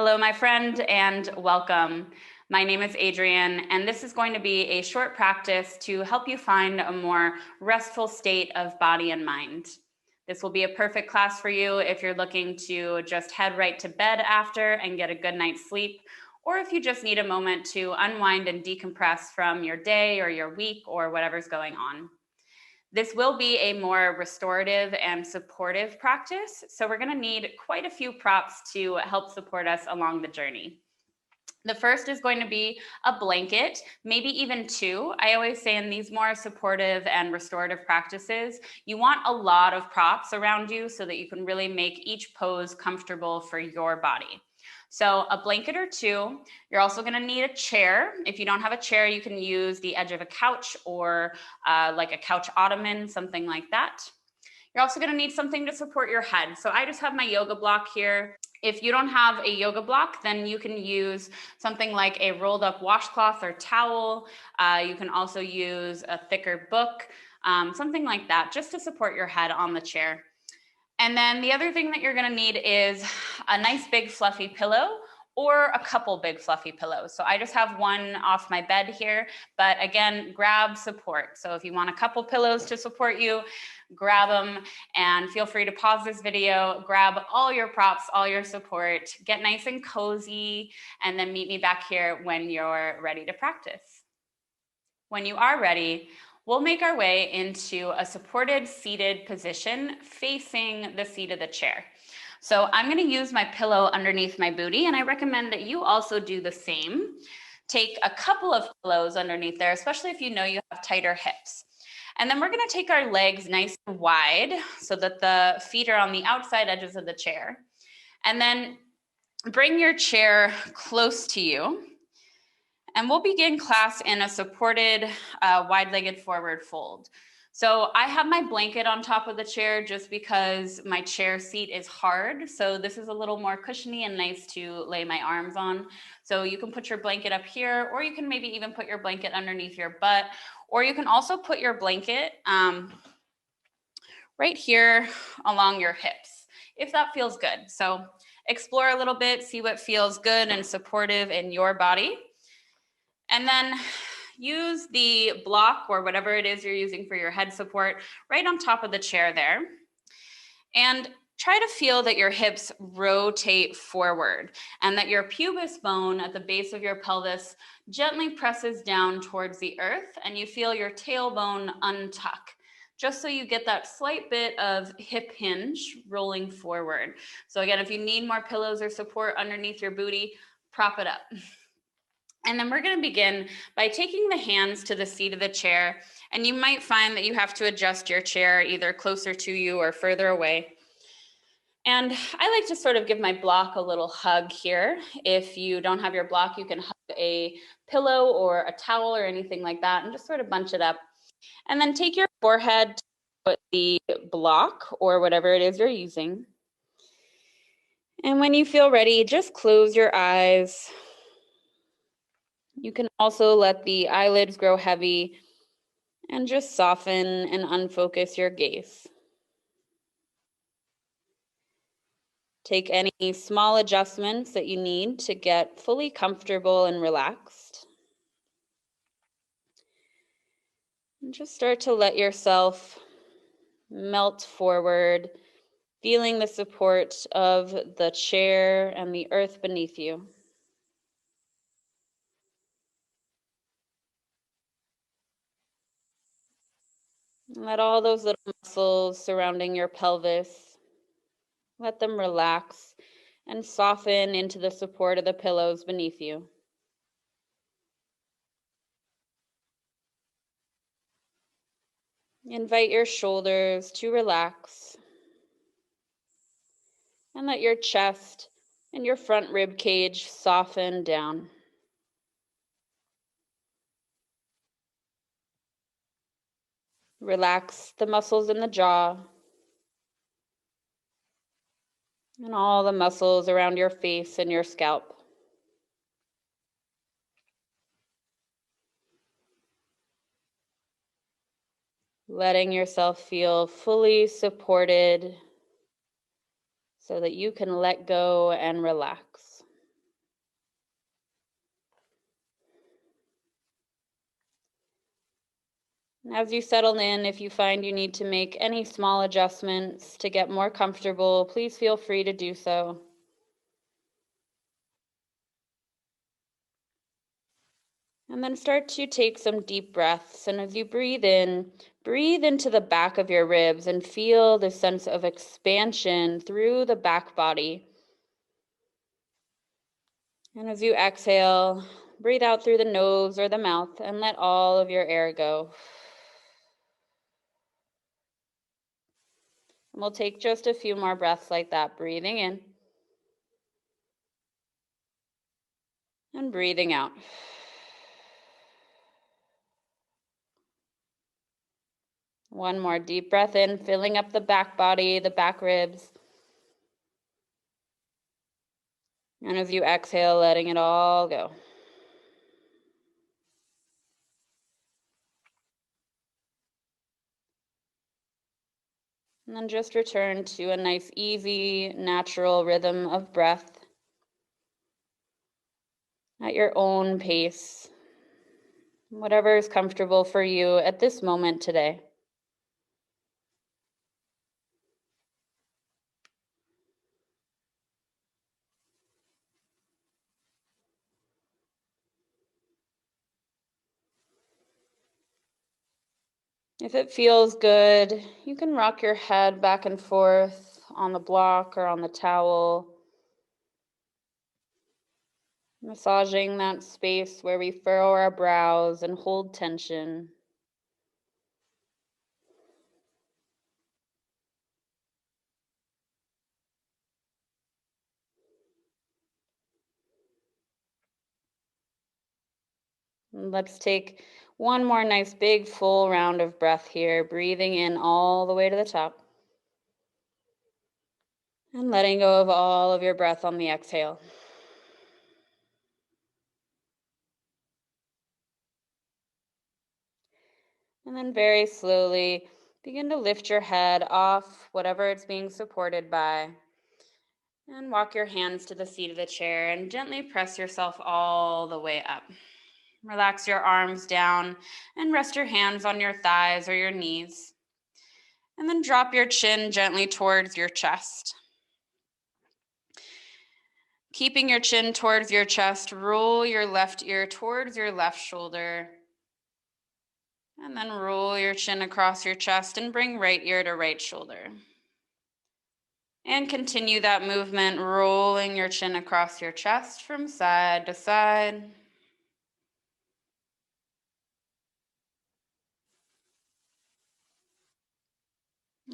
Hello, my friend, and welcome. My name is Adrienne, and this is going to be a short practice to help you find a more restful state of body and mind. This will be a perfect class for you if you're looking to just head right to bed after and get a good night's sleep, or if you just need a moment to unwind and decompress from your day or your week or whatever's going on. This will be a more restorative and supportive practice, so we're going to need quite a few props to help support us along the journey. The first is going to be a blanket, maybe even two. I always say in these more supportive and restorative practices, you want a lot of props around you so that you can really make each pose comfortable for your body. So a blanket or two. You're also going to need a chair. If you don't have a chair, you can use the edge of a couch or like a couch ottoman, something like that. You're also going to need something to support your head. So I just have my yoga block here. If you don't have a yoga block, then you can use something like a rolled up washcloth or towel. You can also use a thicker book, something like that, just to support your head on the chair. And then the other thing that you're gonna need is a nice big fluffy pillow or a couple big fluffy pillows. So I just have one off my bed here, but again, grab support. So if you want a couple pillows to support you, grab them and feel free to pause this video, grab all your props, all your support, get nice and cozy, and then meet me back here when you're ready to practice. When you are ready, we'll make our way into a supported seated position facing the seat of the chair. So I'm going to use my pillow underneath my booty, and I recommend that you also do the same. Take a couple of pillows underneath there, especially if you know you have tighter hips. And then we're going to take our legs nice and wide so that the feet are on the outside edges of the chair. And then bring your chair close to you. And we'll begin class in a supported wide-legged forward fold. So I have my blanket on top of the chair just because my chair seat is hard. So this is a little more cushiony and nice to lay my arms on. So you can put your blanket up here, or you can maybe even put your blanket underneath your butt, or you can also put your blanket right here along your hips, if that feels good. So explore a little bit, see what feels good and supportive in your body. And then use the block or whatever it is you're using for your head support right on top of the chair there. And try to feel that your hips rotate forward and that your pubis bone at the base of your pelvis gently presses down towards the earth and you feel your tailbone untuck, just so you get that slight bit of hip hinge rolling forward. So again, if you need more pillows or support underneath your booty, prop it up. And then we're going to begin by taking the hands to the seat of the chair, and you might find that you have to adjust your chair either closer to you or further away. And I like to sort of give my block a little hug here. If you don't have your block, you can hug a pillow or a towel or anything like that and just sort of bunch it up. And then take your forehead to put the block or whatever it is you're using. And when you feel ready, just close your eyes. You can also let the eyelids grow heavy and just soften and unfocus your gaze. Take any small adjustments that you need to get fully comfortable and relaxed. And just start to let yourself melt forward, feeling the support of the chair and the earth beneath you. Let all those little muscles surrounding your pelvis, let them relax and soften into the support of the pillows beneath you. Invite your shoulders to relax and let your chest and your front rib cage soften down. Relax the muscles in the jaw and all the muscles around your face and your scalp. Letting yourself feel fully supported so that you can let go and relax. As you settle in, if you find you need to make any small adjustments to get more comfortable, please feel free to do so. And then start to take some deep breaths. And as you breathe in, breathe into the back of your ribs and feel the sense of expansion through the back body. And as you exhale, breathe out through the nose or the mouth and let all of your air go. And we'll take just a few more breaths like that, breathing in and breathing out. One more deep breath in, filling up the back body, the back ribs. And as you exhale, letting it all go. And then just return to a nice, easy, natural rhythm of breath at your own pace, whatever is comfortable for you at this moment today. If it feels good, you can rock your head back and forth on the block or on the towel, massaging that space where we furrow our brows and hold tension. And let's take one more nice big full round of breath here, breathing in all the way to the top. And letting go of all of your breath on the exhale. And then very slowly begin to lift your head off whatever it's being supported by. And walk your hands to the seat of the chair and gently press yourself all the way up. Relax your arms down and rest your hands on your thighs or your knees. And then drop your chin gently towards your chest. Keeping your chin towards your chest, roll your left ear towards your left shoulder. And then roll your chin across your chest and bring right ear to right shoulder. And continue that movement, rolling your chin across your chest from side to side.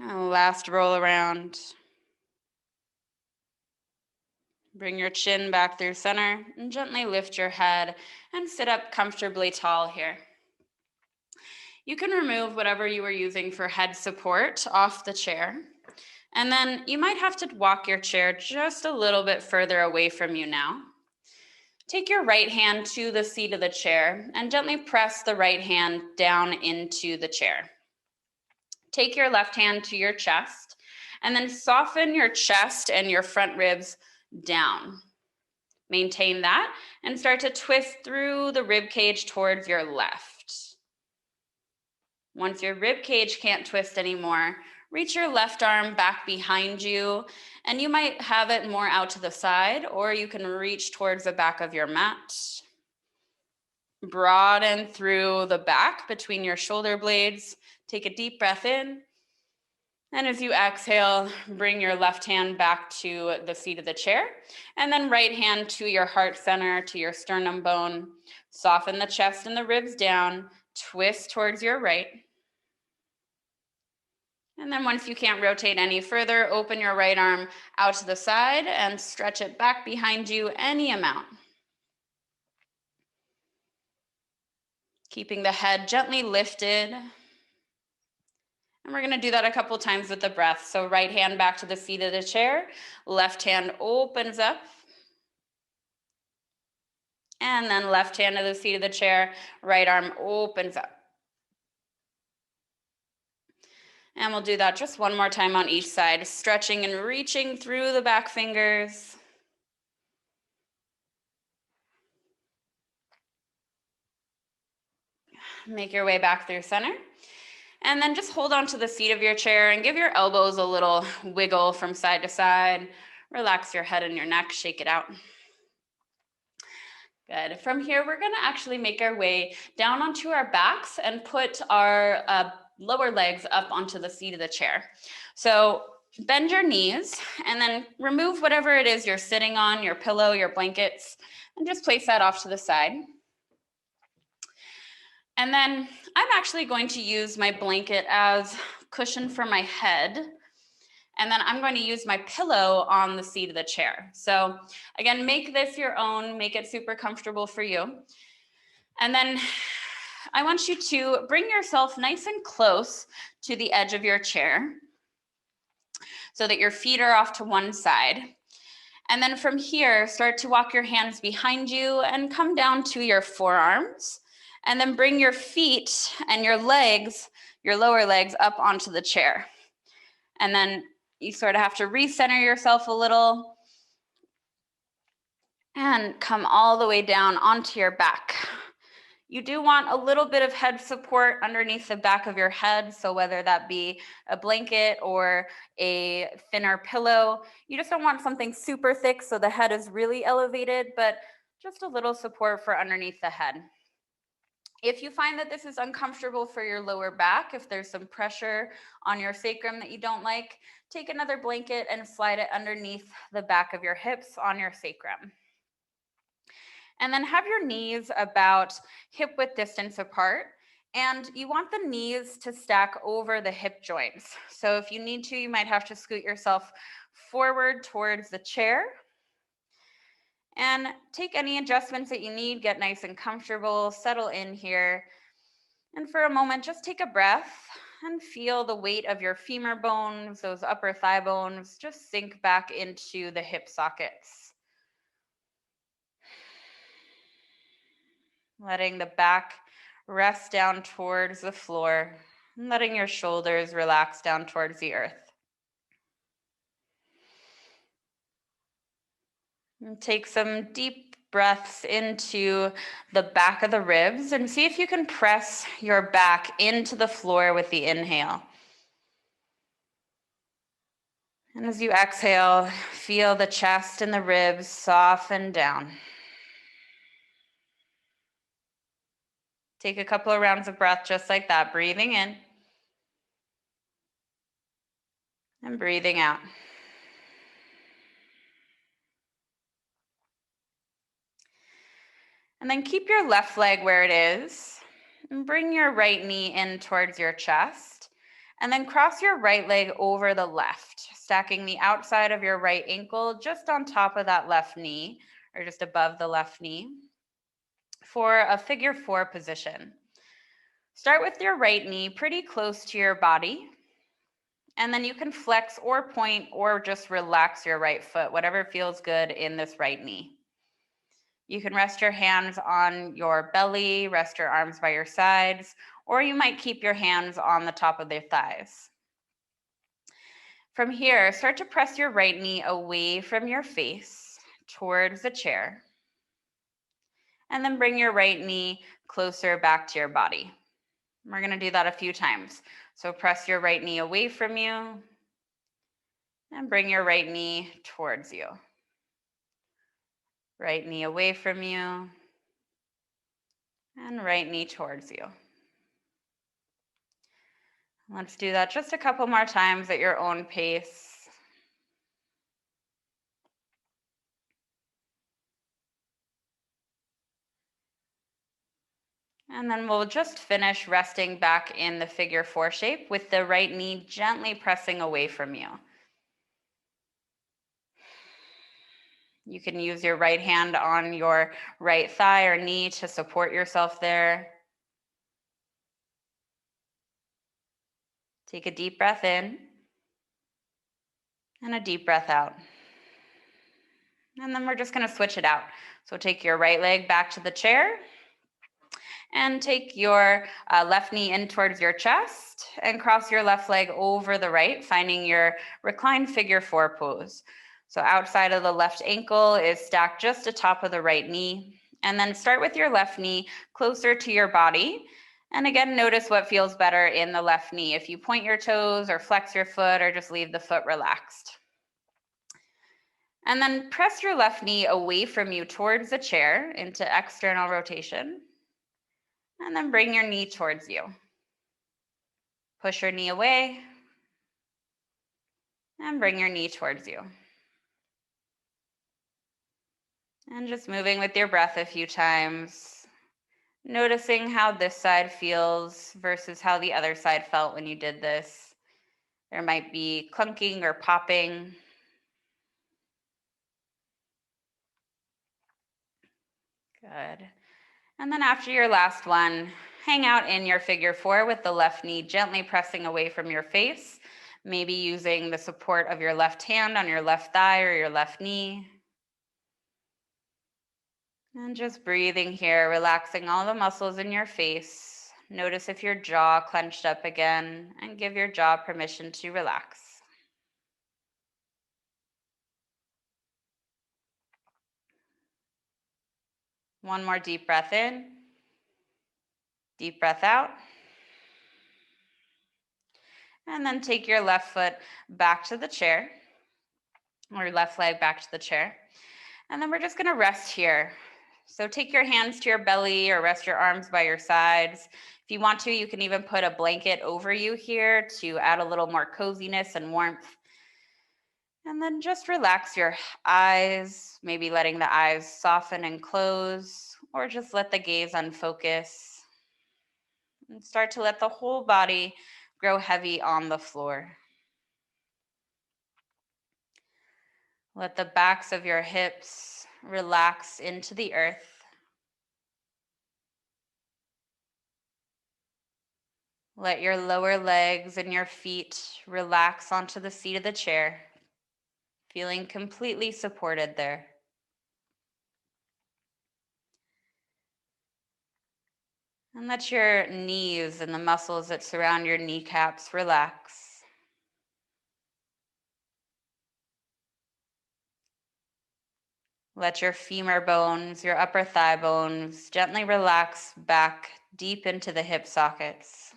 And last roll around. Bring your chin back through center and gently lift your head and sit up comfortably tall here. You can remove whatever you were using for head support off the chair. And then you might have to walk your chair just a little bit further away from you now. Take your right hand to the seat of the chair and gently press the right hand down into the chair. Take your left hand to your chest and then soften your chest and your front ribs down. Maintain that and start to twist through the rib cage towards your left. Once your rib cage can't twist anymore, reach your left arm back behind you, and you might have it more out to the side, or you can reach towards the back of your mat. Broaden through the back between your shoulder blades. Take a deep breath in. And as you exhale, bring your left hand back to the seat of the chair, and then right hand to your heart center, to your sternum bone. Soften the chest and the ribs down. Twist towards your right. And then once you can't rotate any further, open your right arm out to the side and stretch it back behind you any amount. Keeping the head gently lifted. And we're gonna do that a couple times with the breath. So right hand back to the seat of the chair, left hand opens up. And then left hand to the seat of the chair, right arm opens up. And we'll do that just one more time on each side, stretching and reaching through the back fingers. Make your way back through center. And then just hold on to the seat of your chair and give your elbows a little wiggle from side to side. Relax your head and your neck, shake it out. Good. From here, we're gonna actually make our way down onto our backs and put our lower legs up onto the seat of the chair. So bend your knees and then remove whatever it is you're sitting on, your pillow, your blankets, and just place that off to the side. And then I'm actually going to use my blanket as cushion for my head. And then I'm going to use my pillow on the seat of the chair. So again, make this your own, make it super comfortable for you. And then I want you to bring yourself nice and close to the edge of your chair so that your feet are off to one side. And then from here, start to walk your hands behind you and come down to your forearms. And then bring your feet and your legs, your lower legs, up onto the chair. And then you sort of have to recenter yourself a little and come all the way down onto your back. You do want a little bit of head support underneath the back of your head. So whether that be a blanket or a thinner pillow, you just don't want something super thick so the head is really elevated, but just a little support for underneath the head. If you find that this is uncomfortable for your lower back, if there's some pressure on your sacrum that you don't like, take another blanket and slide it underneath the back of your hips on your sacrum. And then have your knees about hip width distance apart. And you want the knees to stack over the hip joints. So if you need to, you might have to scoot yourself forward towards the chair. And take any adjustments that you need, get nice and comfortable, settle in here. And for a moment, just take a breath and feel the weight of your femur bones, those upper thigh bones, just sink back into the hip sockets. Letting the back rest down towards the floor, and letting your shoulders relax down towards the earth. And take some deep breaths into the back of the ribs and see if you can press your back into the floor with the inhale. And as you exhale, feel the chest and the ribs soften down. Take a couple of rounds of breath just like that, breathing in and breathing out. And then keep your left leg where it is and bring your right knee in towards your chest. And then cross your right leg over the left, stacking the outside of your right ankle just on top of that left knee, or just above the left knee, for a figure 4 position. Start with your right knee pretty close to your body, and then you can flex or point or just relax your right foot, whatever feels good in this right knee. You can rest your hands on your belly, rest your arms by your sides, or you might keep your hands on the top of their thighs. From here, start to press your right knee away from your face towards the chair. And then bring your right knee closer back to your body. We're going to do that a few times. So press your right knee away from you and bring your right knee towards you. Right knee away from you and right knee towards you. Let's do that just a couple more times at your own pace. And then we'll just finish resting back in the figure 4 shape with the right knee gently pressing away from you. You can use your right hand on your right thigh or knee to support yourself there. Take a deep breath in and a deep breath out. And then we're just going to switch it out. So take your right leg back to the chair and take your left knee in towards your chest and cross your left leg over the right, finding your reclined figure 4 pose. So outside of the left ankle is stacked just atop of the right knee. And then start with your left knee closer to your body And again, notice what feels better in the left knee. If you point your toes or flex your foot or just leave the foot relaxed. And then press your left knee away from you towards the chair into external rotation. And then bring your knee towards you. Push your knee away and bring your knee towards you. And just moving with your breath a few times, noticing how this side feels versus how the other side felt when you did this. There might be clunking or popping. Good. And then after your last one, hang out in your figure four with the left knee gently pressing away from your face, maybe using the support of your left hand on your left thigh or your left knee. And just breathing here, relaxing all the muscles in your face. Notice if your jaw clenched up again, and give your jaw permission to relax. One more deep breath in. Deep breath out. And then take your left foot back to the chair, or your left leg back to the chair. And then we're just gonna rest here. So take your hands to your belly or rest your arms by your sides. If you want to, you can even put a blanket over you here to add a little more coziness and warmth. And then just relax your eyes, maybe letting the eyes soften and close, or just let the gaze unfocus. And start to let the whole body grow heavy on the floor. Let the backs of your hips relax into the earth. Let your lower legs and your feet relax onto the seat of the chair, feeling completely supported there. And let your knees and the muscles that surround your kneecaps relax. Let your femur bones, your upper thigh bones, gently relax back deep into the hip sockets.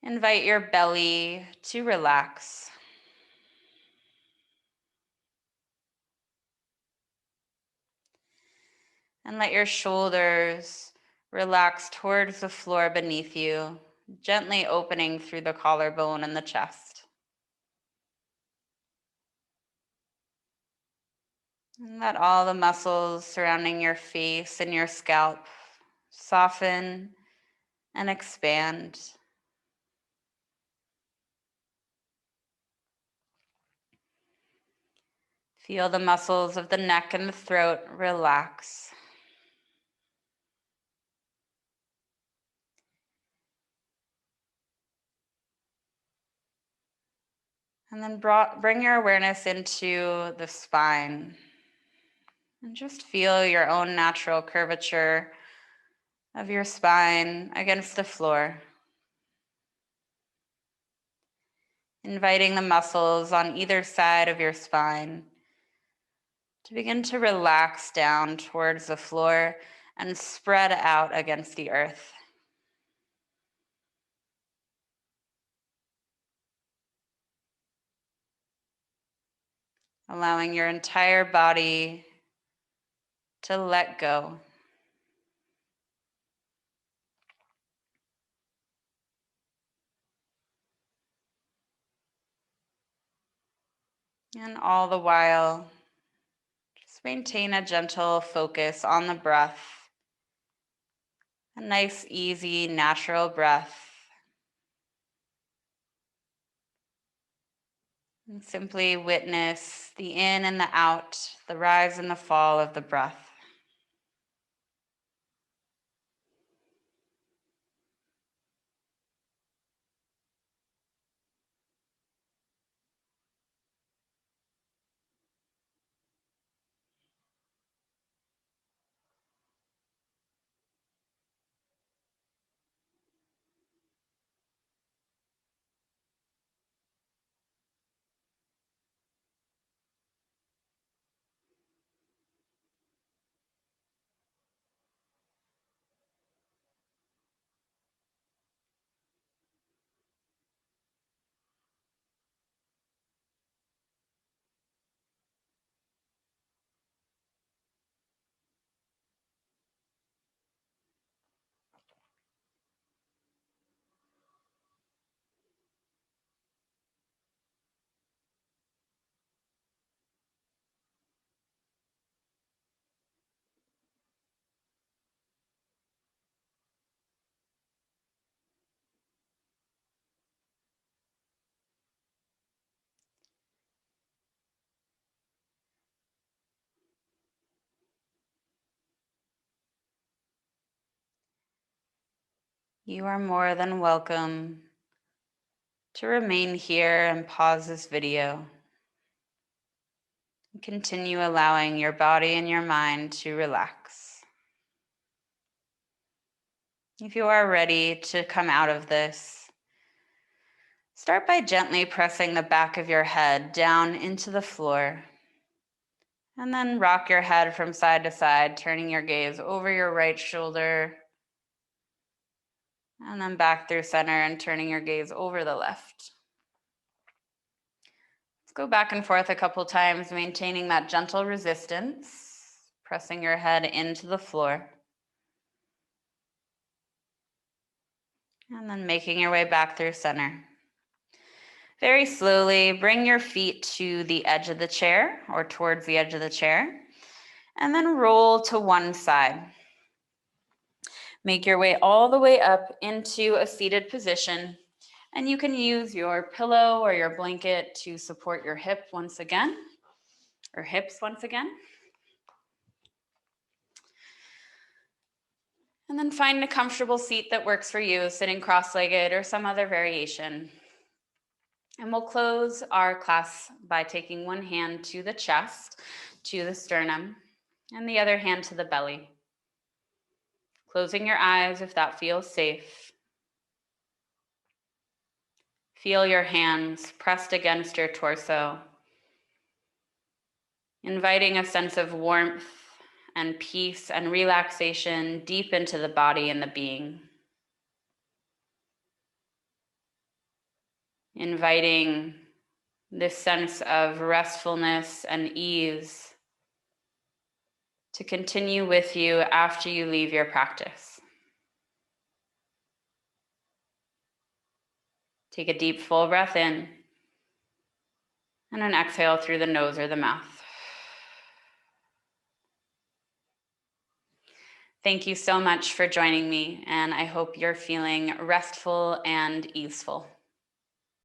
Invite your belly to relax. And let your shoulders relax towards the floor beneath you, gently opening through the collarbone and the chest. And let all the muscles surrounding your face and your scalp soften and expand. Feel the muscles of the neck and the throat relax. And then bring your awareness into the spine. And just feel your own natural curvature of your spine against the floor. Inviting the muscles on either side of your spine to begin to relax down towards the floor and spread out against the earth. Allowing your entire body to let go. And all the while, just maintain a gentle focus on the breath. A nice, easy, natural breath. And simply witness the in and the out, the rise and the fall of the breath. You are more than welcome to remain here and pause this video. Continue allowing your body and your mind to relax. If you are ready to come out of this, start by gently pressing the back of your head down into the floor. And then rock your head from side to side, turning your gaze over your right shoulder. And then back through center and turning your gaze over the left. Let's go back and forth a couple times, maintaining that gentle resistance, pressing your head into the floor. And then making your way back through center. Very slowly, bring your feet to the edge of the chair or towards the edge of the chair, and then roll to one side. Make your way all the way up into a seated position, and you can use your pillow or your blanket to support your hip once again, or hips once again. And then find a comfortable seat that works for you, sitting cross-legged or some other variation. And we'll close our class by taking one hand to the chest, to the sternum, and the other hand to the belly. Closing your eyes if that feels safe. Feel your hands pressed against your torso, inviting a sense of warmth and peace and relaxation deep into the body and the being. Inviting this sense of restfulness and ease to continue with you after you leave your practice. Take a deep, full breath in and an exhale through the nose or the mouth. Thank you so much for joining me, and I hope you're feeling restful and easeful.